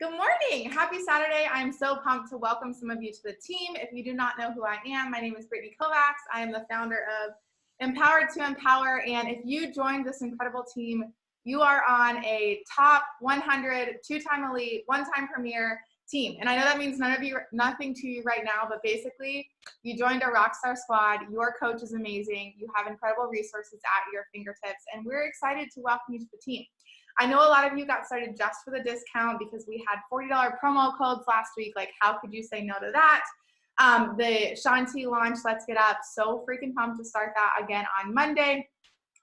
Good morning. Happy Saturday. I'm so pumped to welcome some of you to the team. If you do not know who I am, my name is Brittany Kovacs. I am the founder of Empowered to Empower. And if you joined this incredible team, you are on a top 100, two-time elite, one-time premier team. And I know that means nothing to you right now, but basically you joined a rockstar squad. Your coach is amazing. You have incredible resources at your fingertips. And we're excited to welcome you to the team. I know a lot of you got started just for the discount because we had $40 promo codes last week. Like, how could you say no to that? The Shanti launch, Let's Get Up, so freaking pumped to start that again on Monday.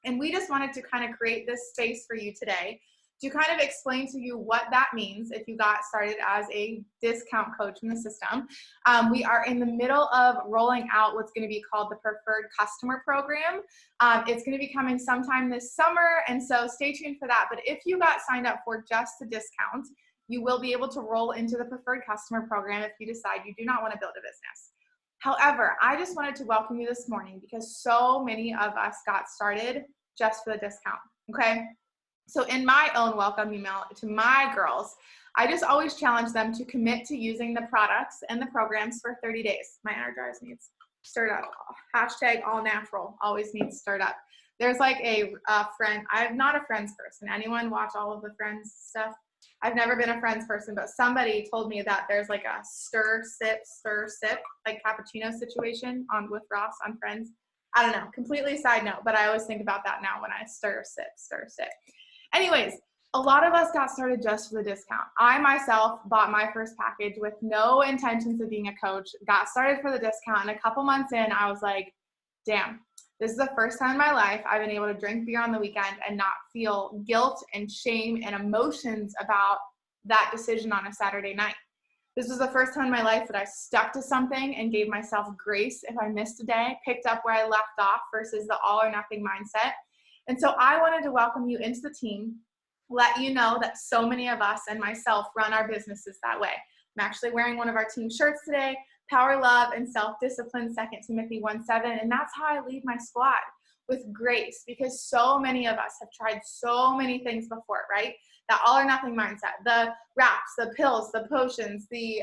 And we just wanted to kind of create this space for you today to kind of explain to you what that means if you got started as a discount coach in the system. We are in the middle of rolling out what's going to be called the Preferred Customer Program. It's going to be coming sometime this summer, and so stay tuned for that. But if you got signed up for just the discount, you will be able to roll into the Preferred Customer Program if you decide you do not want to build a business. However, I just wanted to welcome you this morning because so many of us got started just for the discount, okay? So in my own welcome email to my girls, I just always challenge them to commit to using the products and the programs for 30 days. My Energize needs stirred up. Hashtag all natural, always needs stirred up. There's like a friend, I'm not a Friends person. Anyone watch all of the Friends stuff? I've never been a Friends person, but somebody told me that there's like a stir, sip, like cappuccino situation with Ross on Friends. I don't know, completely side note, but I always think about that now when I stir, sip. Anyways, a lot of us got started just for the discount. I myself bought my first package with no intentions of being a coach, got started for the discount, and a couple months in, I was like, damn, this is the first time in my life I've been able to drink beer on the weekend and not feel guilt and shame and emotions about that decision on a Saturday night. This was the first time in my life that I stuck to something and gave myself grace if I missed a day, picked up where I left off versus the all or nothing mindset. And so I wanted to welcome you into the team, let you know that so many of us and myself run our businesses that way. I'm actually wearing one of our team shirts today, Power, Love, and Self-Discipline, 2 Timothy 1:7. And that's how I lead my squad, with grace, because so many of us have tried so many things before, right? That all or nothing mindset, the wraps, the pills, the potions, the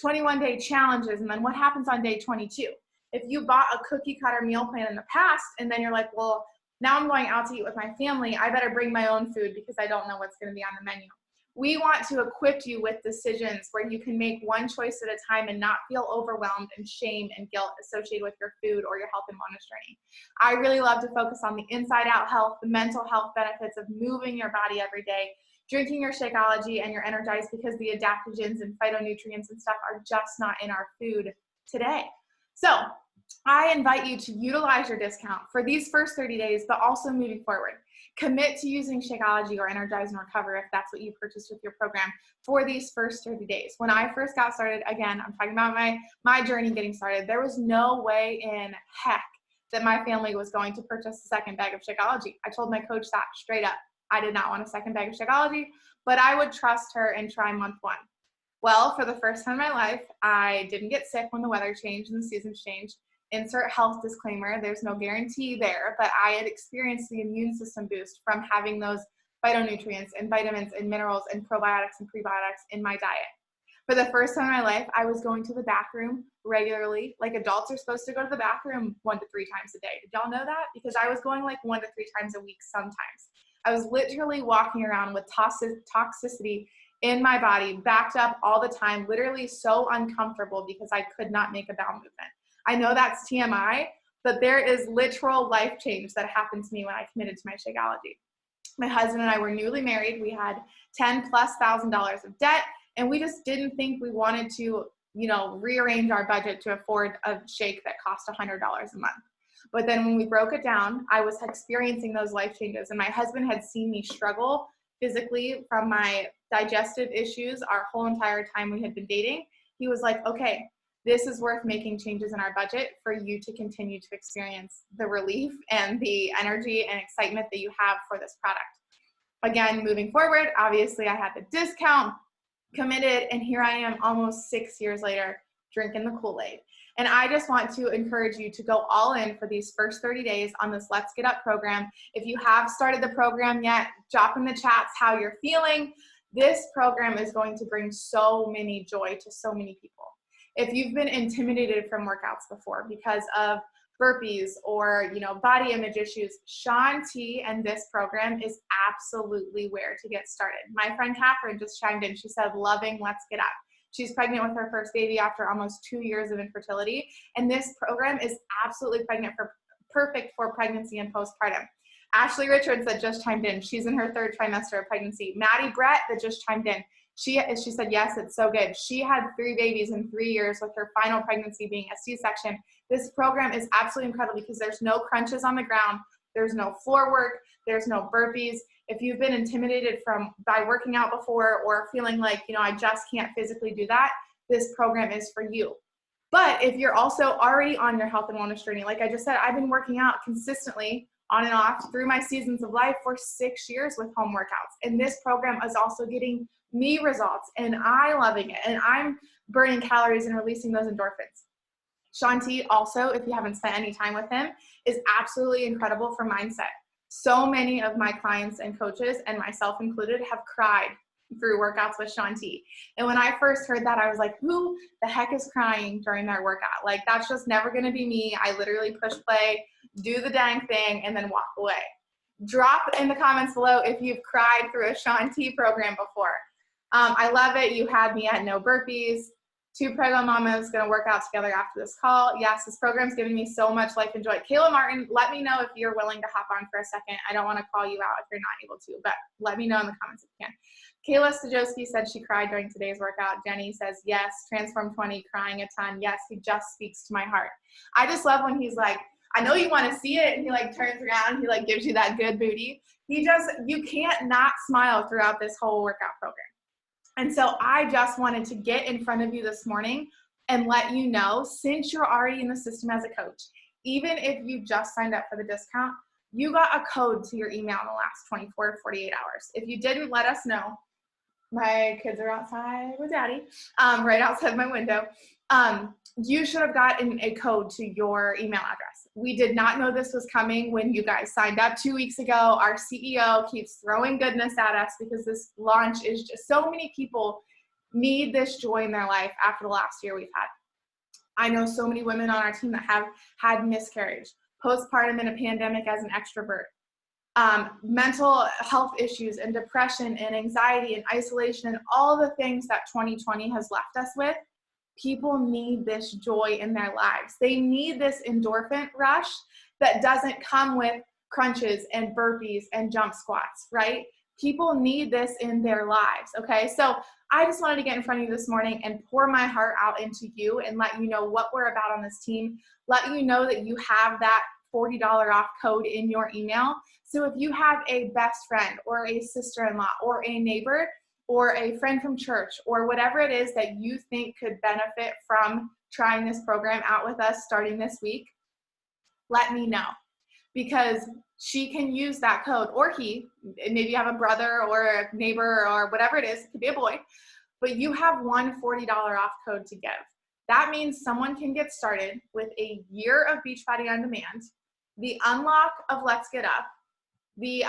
21-day challenges, and then what happens on day 22? If you bought a cookie cutter meal plan in the past, and then you're like, well, now I'm going out to eat with my family, I better bring my own food because I don't know what's going to be on the menu. We want to equip you with decisions where you can make one choice at a time and not feel overwhelmed and shame and guilt associated with your food or your health and wellness journey. I really love to focus on the inside out health, the mental health benefits of moving your body every day, drinking your Shakeology and your Energize, because the adaptogens and phytonutrients and stuff are just not in our food today. So I invite you to utilize your discount for these first 30 days, but also moving forward. Commit to using Shakeology or Energize and Recover if that's what you purchased with your program for these first 30 days. When I first got started, again, I'm talking about my journey getting started, there was no way in heck that my family was going to purchase a second bag of Shakeology. I told my coach that straight up. I did not want a second bag of Shakeology, but I would trust her and try month 1. Well, for the first time in my life, I didn't get sick when the weather changed and the seasons changed. Insert health disclaimer, there's no guarantee there, but I had experienced the immune system boost from having those phytonutrients and vitamins and minerals and probiotics and prebiotics in my diet. For the first time in my life, I was going to the bathroom regularly. Like, adults are supposed to go to the bathroom 1 to 3 times a day. Did y'all know that? Because I was going like 1 to 3 times a week sometimes. I was literally walking around with toxicity in my body, backed up all the time, literally so uncomfortable because I could not make a bowel movement. I know that's TMI, but there is literal life change that happened to me when I committed to my Shakeology. My husband and I were newly married. We had $10,000+ of debt, and we just didn't think we wanted to, rearrange our budget to afford a shake that cost $100 a month. But then when we broke it down, I was experiencing those life changes, and my husband had seen me struggle physically from my digestive issues our whole entire time we had been dating. He was like, okay, this is worth making changes in our budget for you to continue to experience the relief and the energy and excitement that you have for this product. Again, moving forward, obviously I had the discount, committed, and here I am almost 6 years later drinking the Kool-Aid. And I just want to encourage you to go all in for these first 30 days on this Let's Get Up program. If you have started the program yet, drop in the chats how you're feeling. This program is going to bring so many joy to so many people. If you've been intimidated from workouts before because of burpees or, body image issues, Shaun T and this program is absolutely where to get started. My friend Catherine just chimed in. She said, loving Let's Get Up. She's pregnant with her first baby after almost 2 years of infertility. And this program is absolutely perfect for pregnancy and postpartum. Ashley Richards that just chimed in. She's in her 3rd trimester of pregnancy. Maddie Brett that just chimed in. She said, yes, it's so good. She had 3 babies in 3 years with her final pregnancy being a C-section. This program is absolutely incredible because there's no crunches on the ground. There's no floor work. There's no burpees. If you've been intimidated by working out before or feeling like, I just can't physically do that, this program is for you. But if you're also already on your health and wellness journey, like I just said, I've been working out consistently on and off through my seasons of life for 6 years with home workouts. And this program is also getting me results and I loving it. And I'm burning calories and releasing those endorphins. Shaun T also, if you haven't spent any time with him, is absolutely incredible for mindset. So many of my clients and coaches, and myself included, have cried through workouts with Shaun T. And when I first heard that, I was like, who the heck is crying during their workout? Like, that's just never going to be me. I literally push play, do the dang thing, and then walk away. Drop in the comments below if you've cried through a Shaun T program before. I love it. You had me at no burpees. 2 preggo mamas going to work out together after this call. Yes, this program's giving me so much life and joy. Kayla Martin, let me know if you're willing to hop on for a second. I don't want to call you out if you're not able to, but let me know in the comments if you can. Kayla Stajowski said she cried during today's workout. Jenny says, yes, Transform 20, crying a ton. Yes, he just speaks to my heart. I just love when he's like, I know you want to see it, and he like turns around and he like gives you that good booty. You can't not smile throughout this whole workout program. And so I just wanted to get in front of you this morning and let you know, since you're already in the system as a coach, even if you just signed up for the discount, you got a code to your email in the last 24 to 48 hours. If you didn't, let us know. My kids are outside with daddy, right outside my window. You should have gotten a code to your email address. We did not know this was coming when you guys signed up 2 weeks ago. Our CEO keeps throwing goodness at us because this launch is just, so many people need this joy in their life after the last year we've had. I know so many women on our team that have had miscarriage, postpartum in a pandemic as an extrovert, mental health issues and depression and anxiety and isolation and all the things that 2020 has left us with. People need this joy in their lives. They need this endorphin rush that doesn't come with crunches and burpees and jump squats, right? People need this in their lives, okay? So I just wanted to get in front of you this morning and pour my heart out into you and let you know what we're about on this team. Let you know that you have that $40 off code in your email. So if you have a best friend or a sister-in-law or a neighbor or a friend from church or whatever it is that you think could benefit from trying this program out with us starting this week, let me know, because she can use that code, or he, maybe you have a brother or a neighbor or whatever it is, it could be a boy, but you have one $40 off code to give. That means someone can get started with a year of Beachbody On Demand, the unlock of Let's Get Up, the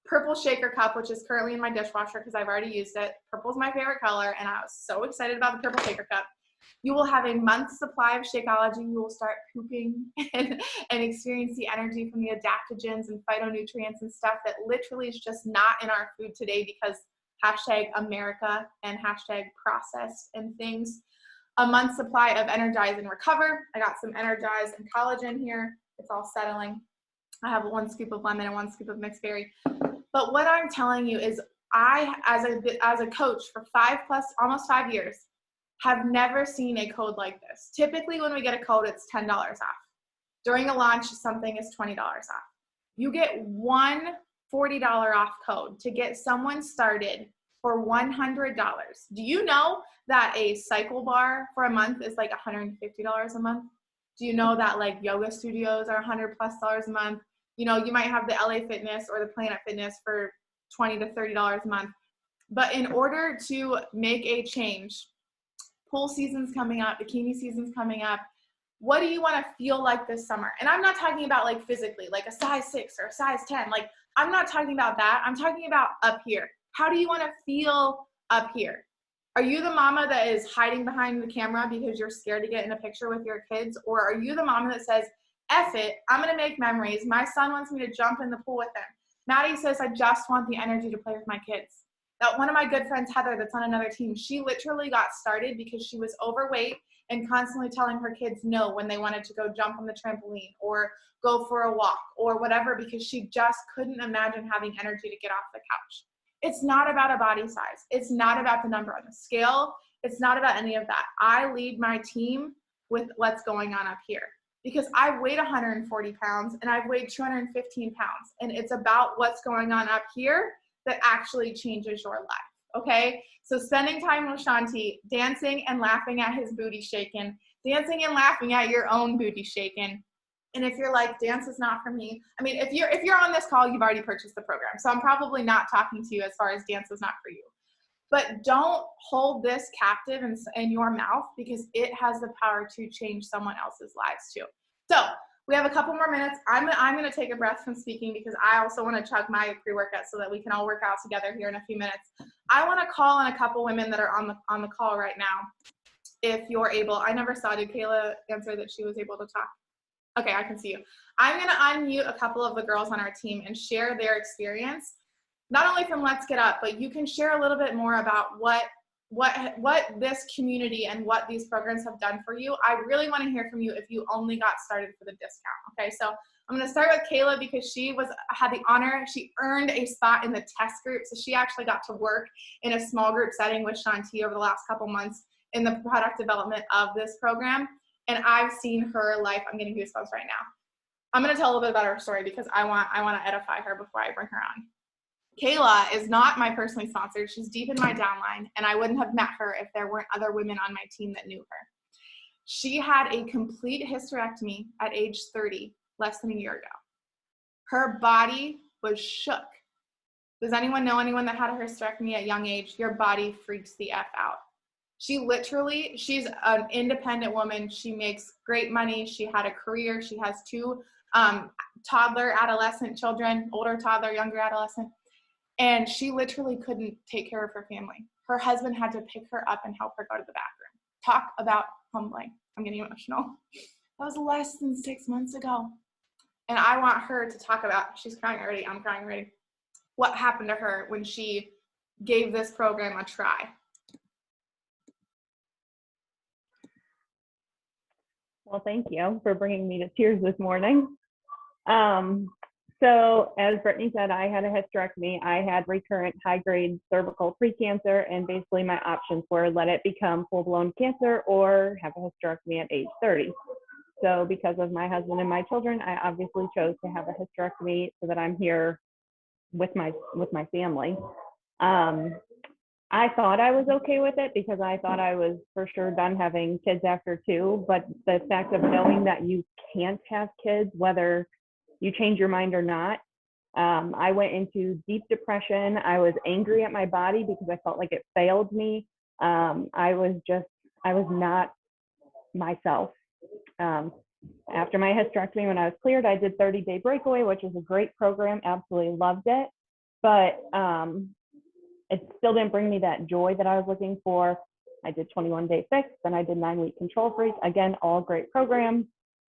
purple shaker cup, which is currently in my dishwasher because I've already used it. Purple's my favorite color, and I was so excited about the purple shaker cup. You will have a month's supply of Shakeology. You will start pooping and experience the energy from the adaptogens and phytonutrients and stuff that literally is just not in our food today because hashtag America and hashtag processed and things. A month's supply of Energize and Recover. I got some Energize and collagen here. It's all settling. I have 1 scoop of lemon and 1 scoop of mixed berry. But what I'm telling you is I, as a coach for almost 5 years, have never seen a code like this. Typically when we get a code, it's $10 off. During a launch, something is $20 off. You get one $40 off code to get someone started for $100. Do you know that a cycle bar for a month is like $150 a month? Do you know that like yoga studios are $100+ a month? You know, you might have the LA Fitness or the Planet Fitness for $20 to $30 a month. But in order to make a change, pool season's coming up, bikini season's coming up. What do you want to feel like this summer? And I'm not talking about like physically, like a size 6 or a size 10. Like, I'm not talking about that. I'm talking about up here. How do you want to feel up here? Are you the mama that is hiding behind the camera because you're scared to get in a picture with your kids? Or are you the mama that says, F it, I'm going to make memories. My son wants me to jump in the pool with him. Maddie says, I just want the energy to play with my kids. That one of my good friends, Heather, that's on another team, she literally got started because she was overweight and constantly telling her kids no when they wanted to go jump on the trampoline or go for a walk or whatever, because she just couldn't imagine having energy to get off the couch. It's not about a body size. It's not about the number on the scale. It's not about any of that. I lead my team with what's going on up here because I've weighed 140 pounds and I've weighed 215 pounds. And it's about what's going on up here that actually changes your life, okay? So spending time with Shanti, dancing and laughing at his booty shaking, dancing and laughing at your own booty shaking. And if you're like, dance is not for me, I mean, if you're on this call, you've already purchased the program. So I'm probably not talking to you as far as dance is not for you. But don't hold this captive in your mouth because it has the power to change someone else's lives too. So we have a couple more minutes. I'm going to take a breath from speaking because I also want to chug my pre-workout so that we can all work out together here in a few minutes. I want to call on a couple women that are on the call right now. If you're able, I never saw, did Kayla answer that she was able to talk? Okay, I can see you. I'm going to unmute a couple of the girls on our team and share their experience, not only from Let's Get Up, but you can share a little bit more about what this community and what these programs have done for you. I really want to hear from you if you only got started for the discount. Okay, so I'm going to start with Kayla because she had the honor. She earned a spot in the test group, so she actually got to work in a small group setting with Shanti over the last couple months in the product development of this program. And I've seen her life. I'm getting goosebumps right now. I'm going to tell a little bit about her story because I want to edify her before I bring her on. Kayla is not my personally sponsored. She's deep in my downline, and I wouldn't have met her if there weren't other women on my team that knew her. She had a complete hysterectomy at age 30, less than a year ago. Her body was shook. Does anyone know anyone that had a hysterectomy at a young age? Your body freaks the F out. She's an independent woman. She makes great money. She had a career. She has two toddler, adolescent children, older toddler, younger adolescent. And she literally couldn't take care of her family. Her husband had to pick her up and help her go to the bathroom. Talk about humbling. I'm getting emotional. That was less than 6 months ago. And I want her to talk about, she's crying already, I'm crying already, what happened to her when she gave this program a try. Well, thank you for bringing me to tears this morning. So as Brittany said, I had a hysterectomy. I had recurrent high-grade cervical precancer, and basically my options were let it become full-blown cancer or have a hysterectomy at age 30. So because of my husband and my children, I obviously chose to have a hysterectomy so that I'm here with my family. I thought I was okay with it because I thought I was for sure done having kids after 2, but the fact of knowing that you can't have kids, whether you change your mind or not, I went into deep depression. I was angry at my body because I felt like it failed me. I was not myself. After my hysterectomy, when I was cleared, I did 30-day breakaway, which was a great program, absolutely loved it. But it still didn't bring me that joy that I was looking for. I did 21-day fix, then I did 9-week control freak. Again, all great programs.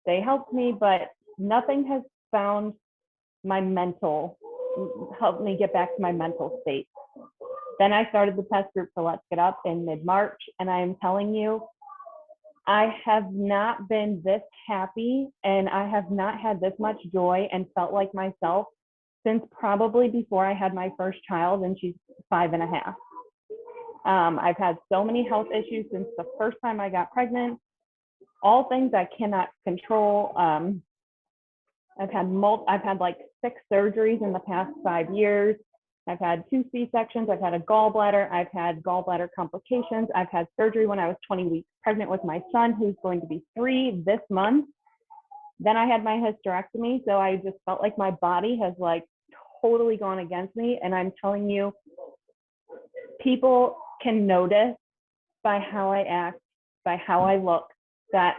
They helped me, but nothing has found helped me get back to my mental state. Then I started the test group for Let's Get Up in mid-March, and I am telling you, I have not been this happy and I have not had this much joy and felt like myself since probably before I had my first child, and she's 5.5. I've had so many health issues since the first time I got pregnant, all things I cannot control. I've had like 6 surgeries in the past 5 years. I've had 2 C-sections. I've had a gallbladder. I've had gallbladder complications. I've had surgery when I was 20 weeks pregnant with my son, who's going to be 3 this month. Then I had my hysterectomy. So I just felt like my body has like totally gone against me. And I'm telling you, people can notice by how I act, by how I look, that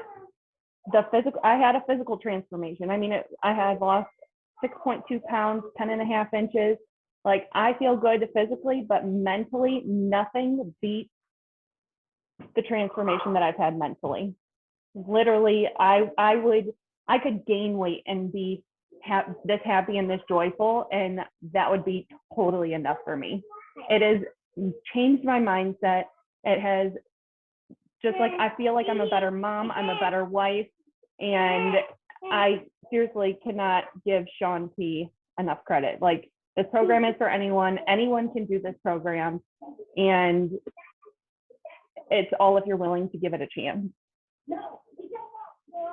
I had a physical transformation. I mean, I had lost 6.2 pounds, 10.5 inches. Like, I feel good physically, but mentally, nothing beats the transformation that I've had mentally. Literally, I could gain weight and be this happy and this joyful, and that would be totally enough for me. It has changed my mindset. It has just, like, I feel like I'm a better mom, I'm a better wife, and I seriously cannot give Shaun T enough credit. Like, this program is for anyone. Anyone can do this program, and it's all if you're willing to give it a chance.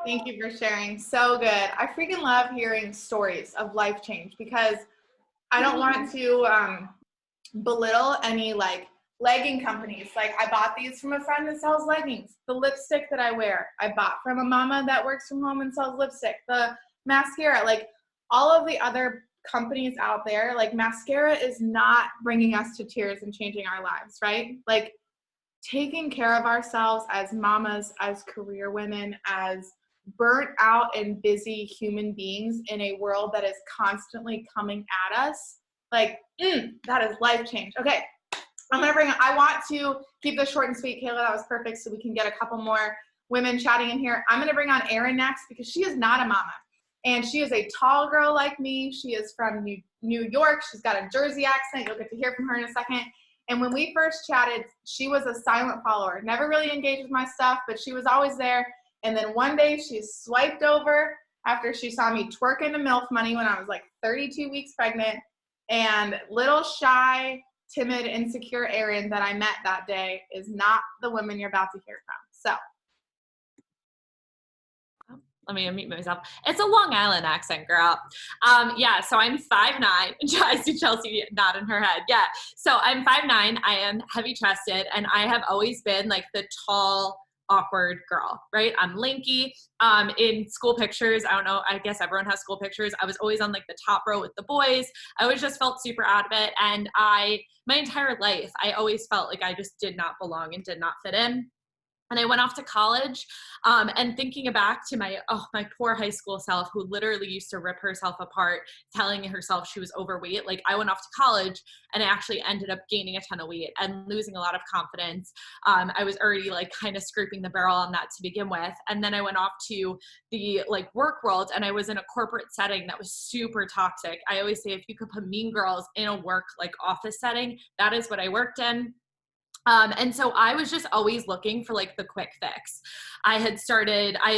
Thank you for sharing. So good. I freaking love hearing stories of life change, because I don't want to belittle any like legging companies. Like, I bought these from a friend that sells leggings. The lipstick that I wear, I bought from a mama that works from home and sells lipstick. The mascara, like all of the other companies out there, like mascara is not bringing us to tears and changing our lives, right? Like, taking care of ourselves as mamas, as career women, as burnt out and busy human beings in a world that is constantly coming at us, like, that is life change. Okay, I want to keep this short and sweet. Kayla, that was perfect, so we can get a couple more women chatting in here. I'm gonna bring on Erin next, because she is not a mama. And she is a tall girl like me. She is from New York. She's got a Jersey accent. You'll get to hear from her in a second. And when we first chatted, she was a silent follower, never really engaged with my stuff, but she was always there. And then one day she swiped over after she saw me twerking the MILF money when I was like 32 weeks pregnant. And little shy, timid, insecure Erin that I met that day is not the woman you're about to hear from. So. Let me unmute myself. It's a Long Island accent, girl. Yeah, so I'm 5'9". I see Chelsea nodding her head. Yeah, so I'm 5'9". I am heavy chested, and I have always been like the tall, awkward girl, right? I'm lanky. In school pictures, I don't know, I guess everyone has school pictures. I was always on like the top row with the boys. I always just felt super out of it. And my entire life, I always felt like I just did not belong and did not fit in. And I went off to college, and thinking back to my poor high school self, who literally used to rip herself apart, telling herself she was overweight. Like, I went off to college and I actually ended up gaining a ton of weight and losing a lot of confidence. I was already like kind of scraping the barrel on that to begin with. And then I went off to the like work world, and I was in a corporate setting that was super toxic. I always say, if you could put Mean Girls in a work like office setting, that is what I worked in. And so I was just always looking for like the quick fix. I had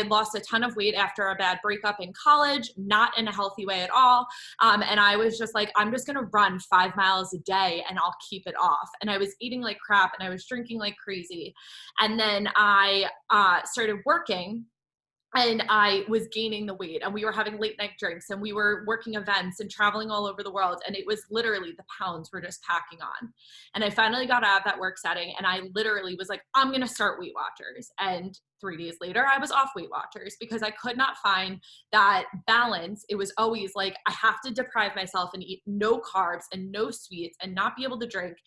lost a ton of weight after a bad breakup in college, not in a healthy way at all. And I was just like, I'm just going to run 5 miles a day and I'll keep it off. And I was eating like crap and I was drinking like crazy. And then I started working. And I was gaining the weight, and we were having late night drinks, and we were working events and traveling all over the world. And it was literally, the pounds were just packing on. And I finally got out of that work setting, and I literally was like, I'm going to start Weight Watchers. And 3 days later, I was off Weight Watchers because I could not find that balance. It was always like, I have to deprive myself and eat no carbs and no sweets and not be able to drink,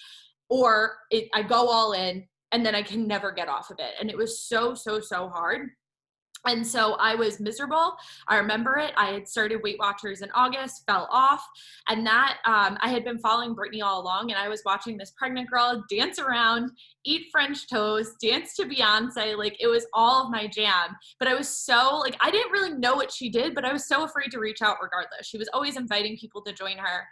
or I go all in and then I can never get off of it. And it was so, so, so hard. And so I was miserable. I remember it. I had started Weight Watchers in August, fell off. And that, I had been following Brittany all along, and I was watching this pregnant girl dance around, eat French toast, dance to Beyonce. Like, it was all of my jam. But I was so, like, I didn't really know what she did, but I was so afraid to reach out regardless. She was always inviting people to join her.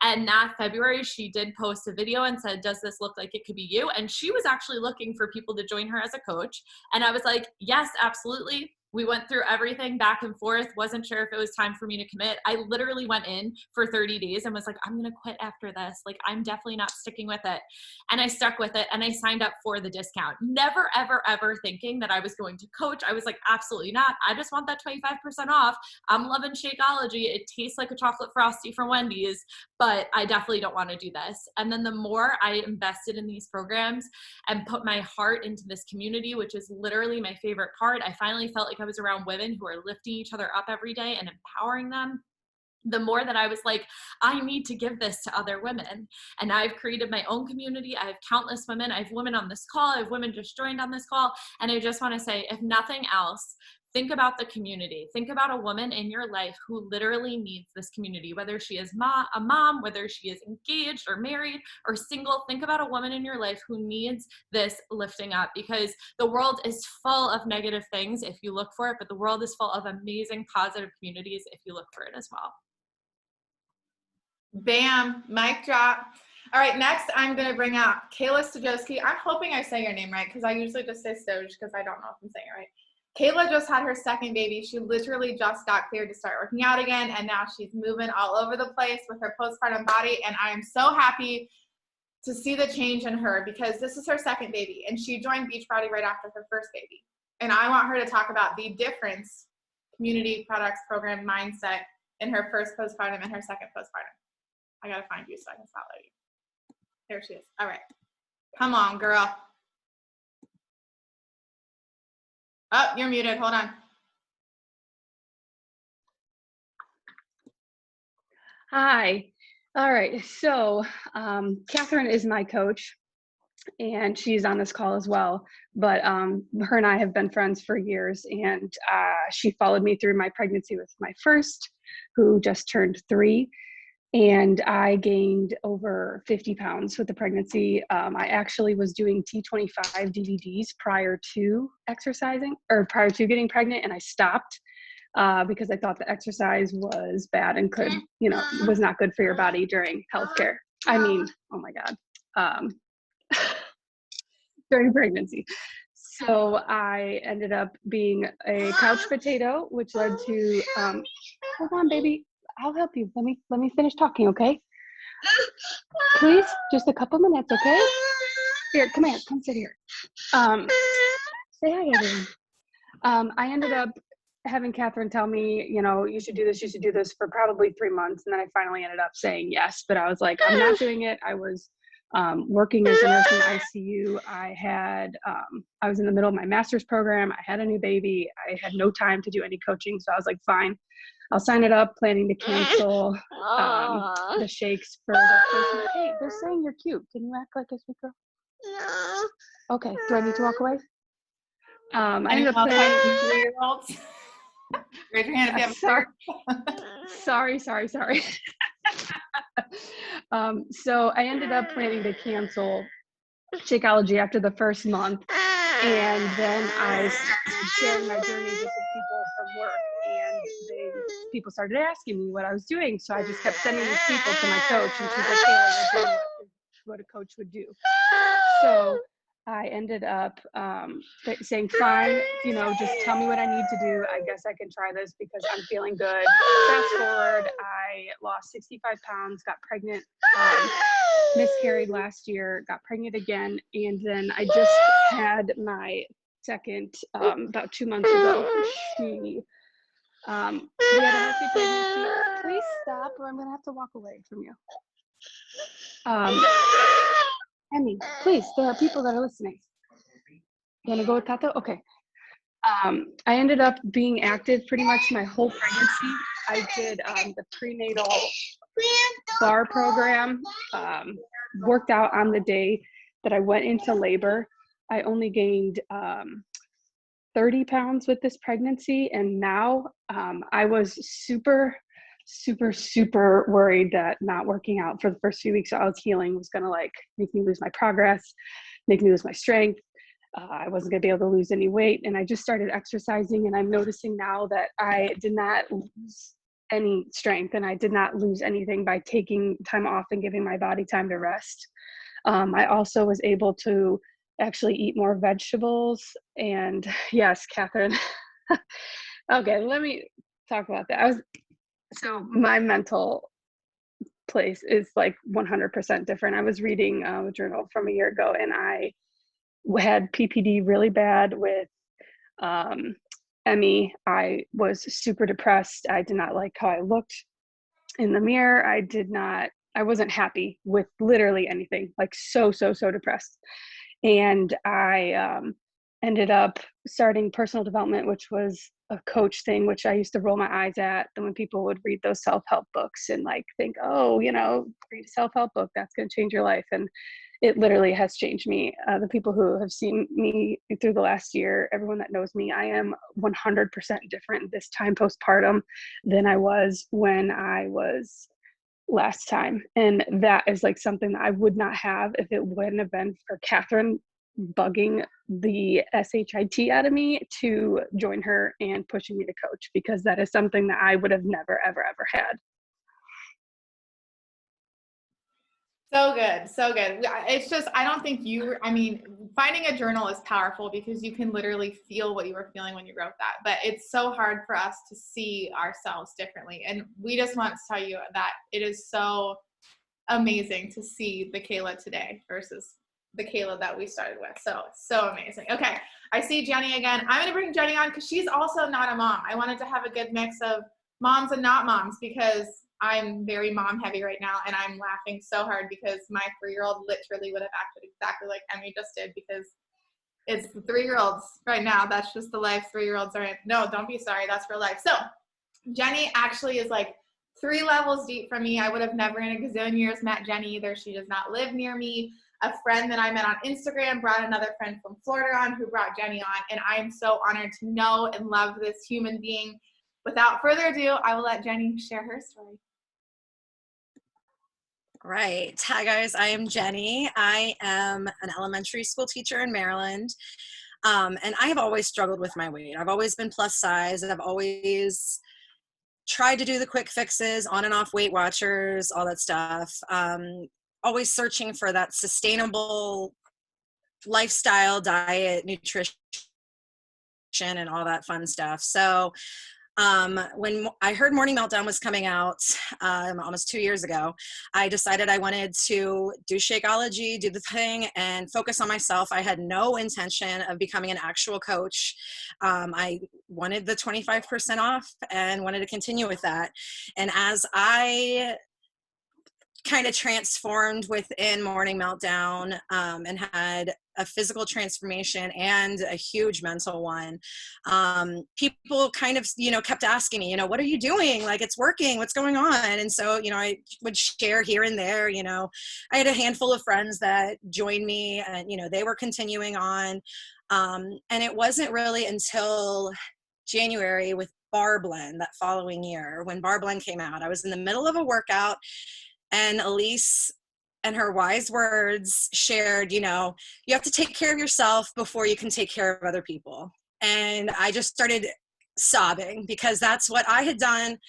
And that February, she did post a video and said, does this look like it could be you? And she was actually looking for people to join her as a coach. And I was like, yes, absolutely. We went through everything back and forth, wasn't sure if it was time for me to commit. I literally went in for 30 days and was like, I'm going to quit after this. Like, I'm definitely not sticking with it. And I stuck with it, and I signed up for the discount. Never, ever, ever thinking that I was going to coach. I was like, absolutely not. I just want that 25% off. I'm loving Shakeology. It tastes like a chocolate Frosty from Wendy's, but I definitely don't want to do this. And then the more I invested in these programs and put my heart into this community, which is literally my favorite part, I finally felt like I was around women who are lifting each other up every day and empowering them. The more that I was like, I need to give this to other women. And I've created my own community. I have countless women. I have women on this call. I have women just joined on this call. And I just want to say, if nothing else, think about the community. Think about a woman in your life who literally needs this community, whether she is a mom, whether she is engaged or married or single. Think about a woman in your life who needs this lifting up, because the world is full of negative things if you look for it, but the world is full of amazing, positive communities if you look for it as well. Bam, mic drop. All right, next I'm going to bring out Kayla Stojowski. I'm hoping I say your name right because I usually just say Stoj because I don't know if I'm saying it right. Kayla just had her second baby. She literally just got cleared to start working out again, and now she's moving all over the place with her postpartum body, and I am so happy to see the change in her because this is her second baby, and she joined Beachbody right after her first baby. And I want her to talk about the difference community products program mindset in her first postpartum and her second postpartum. I gotta find you so I can spotlight you. There she is. All right. Come on, girl. Oh, you're muted. Hold on. Hi. All right. So Catherine is my coach, and she's on this call as well. But her and I have been friends for years, and she followed me through my pregnancy with my first, who just turned 3. And I gained over 50 pounds with the pregnancy. I actually was doing T25 DVDs prior to exercising, or prior to getting pregnant, and I stopped because I thought the exercise was bad and could, was not good for your body during healthcare. I mean, oh my God, during pregnancy. So I ended up being a couch potato, which led to, hold on, baby. I'll help you. Let me finish talking, okay? Please, just a couple minutes, okay? Here, come here. Come sit here. Say hi, everyone. I ended up having Catherine tell me, you should do this for probably 3 months. And then I finally ended up saying yes. But I was like, I'm not doing it. I was working as a nurse in ICU. I was in the middle of my master's program. I had a new baby. I had no time to do any coaching. So I was like, fine, I'll sign it up, planning to cancel the shakes for the first. Hey, they're saying you're cute. Can you act like a sweet girl? No. Okay. Do I need to walk away? I ended up planning 3-year-olds. Raise your hand if you have sorry. So I ended up planning to cancel Shakeology after the first month, and then I started sharing my journey with the people from work, and people started asking me what I was doing. So I just kept sending these people to my coach, and she's like, "Hey, you're doing what a coach would do." So I ended up saying, fine, just tell me what I need to do. I guess I can try this because I'm feeling good. Fast forward, I lost 65 pounds, got pregnant, miscarried last year, got pregnant again, and then I just had my second about 2 months ago. We had a healthy pregnancy. Please stop, or I'm going to have to walk away from you. Emmy, please, there are people that are listening. You want to go with Tato? Okay. I ended up being active pretty much my whole pregnancy. I did the prenatal bar program, worked out on the day that I went into labor. I only gained 30 pounds with this pregnancy, and now I was super worried that not working out for the first few weeks I was healing was going to make me lose my progress, make me lose my strength. I wasn't going to be able to lose any weight. And I just started exercising, and I'm noticing now that I did not lose any strength, and I did not lose anything by taking time off and giving my body time to rest. I also was able to actually eat more vegetables. And yes, Catherine. Okay, let me talk about that. So my mental place is 100% different. I was reading a journal from a year ago, and I had PPD really bad with Emmy. I was super depressed. I did not like how I looked in the mirror. I wasn't happy with literally anything, so depressed. And I ended up starting personal development, which was a coach thing, which I used to roll my eyes at. Then when people would read those self-help books and think, oh, read a self-help book, that's going to change your life. And it literally has changed me. The people who have seen me through the last year, everyone that knows me, I am 100% different this time postpartum than I was when I was last time. And that is like something that I would not have if it wouldn't have been for Catherine bugging the SHIT out of me to join her and pushing me to coach, because that is something that I would have never, ever, ever had. So good. So good. It's just, I don't think finding a journal is powerful because you can literally feel what you were feeling when you wrote that. But it's so hard for us to see ourselves differently. And we just want to tell you that it is so amazing to see the Kayla today versus the Kayla that we started with. So amazing. Okay. I see Jenny again. I'm going to bring Jenny on because she's also not a mom. I wanted to have a good mix of moms and not moms because I'm very mom heavy right now, and I'm laughing so hard because my 3-year-old literally would have acted exactly like Emmy just did, because it's the 3-year-olds right now. That's just the life 3-year-olds are in. No, don't be sorry. That's real life. So Jenny actually is like 3 levels deep from me. I would have never in a gazillion years met Jenny either. She does not live near me. A friend that I met on Instagram brought another friend from Florida on, who brought Jenny on, and I am so honored to know and love this human being. Without further ado, I will let Jenny share her story. Right. Hi, guys. I am Jenny. I am an elementary school teacher in Maryland. And I have always struggled with my weight. I've always been plus size. I've always tried to do the quick fixes, on and off Weight Watchers, all that stuff. Always searching for that sustainable lifestyle, diet, nutrition, and all that fun stuff. So when I heard Morning Meltdown was coming out almost 2 years ago, I decided I wanted to do Shakeology, do the thing, and focus on myself. I had no intention of becoming an actual coach. I wanted the 25% off and wanted to continue with that. And as I kind of transformed within Morning Meltdown and had a physical transformation and a huge mental one, people kind of, kept asking me, what are you doing? Like, it's working, what's going on? And so, I would share here and there. I had a handful of friends that joined me, and, they were continuing on. And it wasn't really until January with Bar Blend that following year, when Bar Blend came out, I was in the middle of a workout, and Elise and her wise words shared, you have to take care of yourself before you can take care of other people. And I just started sobbing, because that's what I had done.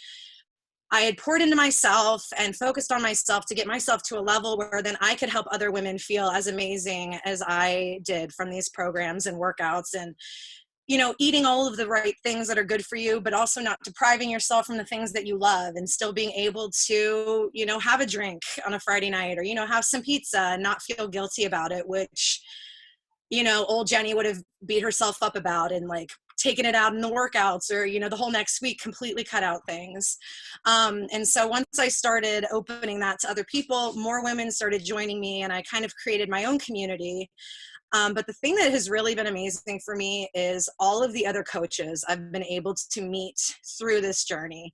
I had poured into myself and focused on myself to get myself to a level where then I could help other women feel as amazing as I did from these programs and workouts, and eating all of the right things that are good for you, but also not depriving yourself from the things that you love, and still being able to, have a drink on a Friday night, or, have some pizza and not feel guilty about it, which, old Jenny would have beat herself up about, and like taken it out in the workouts, or, the whole next week completely cut out things. And so once I started opening that to other people, more women started joining me, and I kind of created my own community. But the thing that has really been amazing for me is all of the other coaches I've been able to meet through this journey.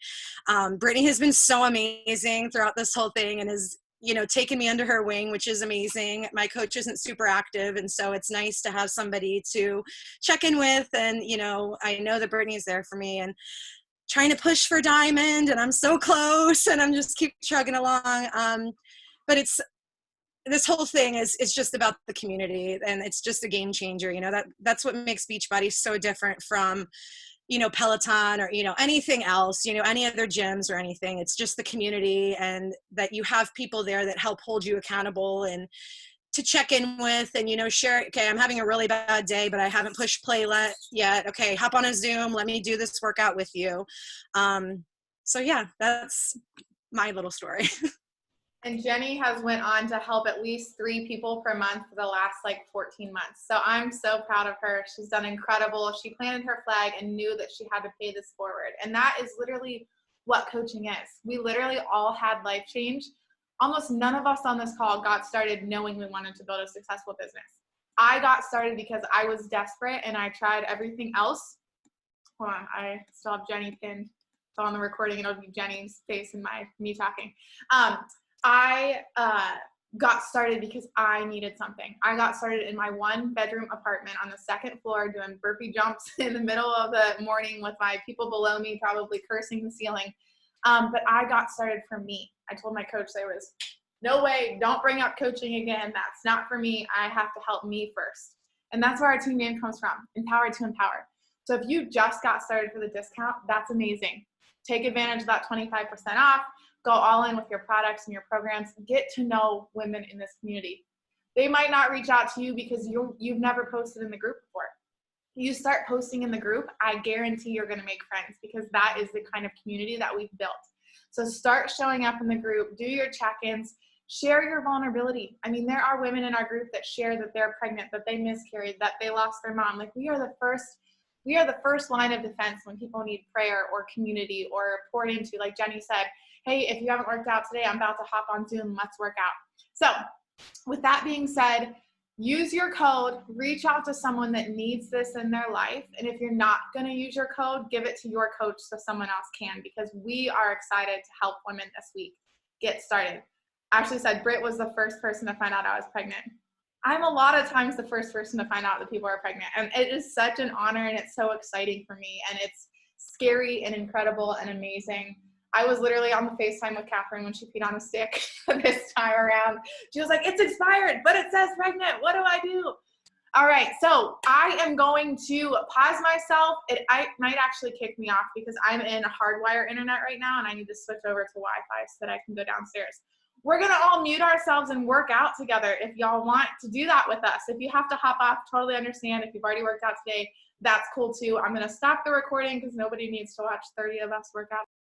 Brittany has been so amazing throughout this whole thing, and has, taken me under her wing, which is amazing. My coach isn't super active, and so it's nice to have somebody to check in with. And, I know that Brittany's there for me, and trying to push for Diamond, and I'm so close, and I'm just keep chugging along. But this whole thing is just about the community, and it's just a game changer. That's what makes Beachbody so different from, Peloton, or, anything else, any other gyms or anything. It's just the community, and that you have people there that help hold you accountable and to check in with, and, share, okay, I'm having a really bad day, but I haven't pushed play yet. Okay, hop on a Zoom. Let me do this workout with you. So yeah, that's my little story. And Jenny has went on to help at least 3 people per month for the last 14 months. So I'm so proud of her. She's done incredible. She planted her flag and knew that she had to pay this forward. And that is literally what coaching is. We literally all had life change. Almost none of us on this call got started knowing we wanted to build a successful business. I got started because I was desperate, and I tried everything else. Hold on, I still have Jenny pinned. So on the recording, it'll be Jenny's face and me talking. I got started because I needed something. I got started in my 1-bedroom apartment on the 2nd floor doing burpee jumps in the middle of the morning with my people below me probably cursing the ceiling. But I got started for me. I told my coach there was no way, don't bring up coaching again. That's not for me. I have to help me first. And that's where our team name comes from, Empowered to Empower. So if you just got started for the discount, that's amazing. Take advantage of that 25% off. Go all in with your products and your programs. Get to know women in this community. They might not reach out to you because you've never posted in the group before. You start posting in the group, I guarantee you're going to make friends because that is the kind of community that we've built. So start showing up in the group, do your check-ins, share your vulnerability. I mean, there are women in our group that share that they're pregnant, that they miscarried, that they lost their mom. Like we are the first line of defense when people need prayer or community or poured into. Like Jenny said, hey, if you haven't worked out today, I'm about to hop on Zoom, let's work out. So with that being said, use your code, reach out to someone that needs this in their life. And if you're not going to use your code, give it to your coach so someone else can, because we are excited to help women this week get started. Ashley said Britt was the first person to find out I was pregnant. I'm a lot of times the first person to find out that people are pregnant. And it is such an honor and it's so exciting for me. And it's scary and incredible and amazing. I was literally on the FaceTime with Catherine when she peed on a stick this time around. She was like, it's expired, but it says pregnant. What do I do? All right, so I am going to pause myself. It might actually kick me off because I'm in hardwire internet right now and I need to switch over to Wi-Fi so that I can go downstairs. We're gonna all mute ourselves and work out together if y'all want to do that with us. If you have to hop off, totally understand. If you've already worked out today, that's cool too. I'm gonna stop the recording because nobody needs to watch 30 of us work out.